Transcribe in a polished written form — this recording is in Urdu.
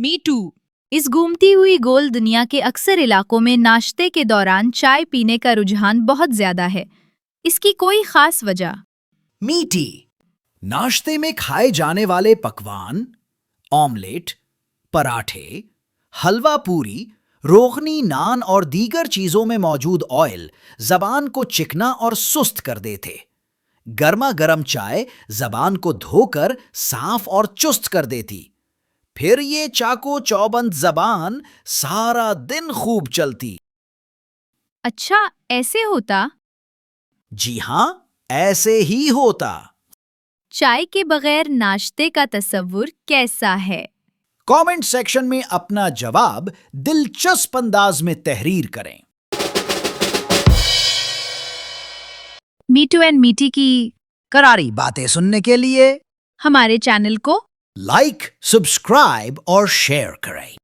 میٹو۔ اس گھومتی ہوئی گول دنیا کے اکثر علاقوں میں ناشتے کے دوران چائے پینے کا رجحان بہت زیادہ ہے۔ اس کی کوئی خاص وجہ؟ میٹی، ناشتے میں کھائے جانے والے پکوان، آملیٹ، پراٹھے، حلوہ پوری، روغنی نان اور دیگر چیزوں میں موجود آئل زبان کو چکنا اور سست کر دیتے۔ گرما گرم چائے زبان کو دھو کر صاف اور چست کر دیتی۔ پھر یہ چاقو چوبند زبان سارا دن خوب چلتی۔ اچھا، ایسے ہوتا؟ جی ہاں، ایسے ہی ہوتا۔ چائے کے بغیر ناشتے کا تصور کیسا ہے؟ کامنٹ سیکشن میں اپنا جواب دلچسپ انداز میں تحریر کریں۔ میٹو اینڈ میٹی کی کراری باتیں سننے کے لیے ہمارے چینل کو لائک، سبسکرائب اور شیئر کریں۔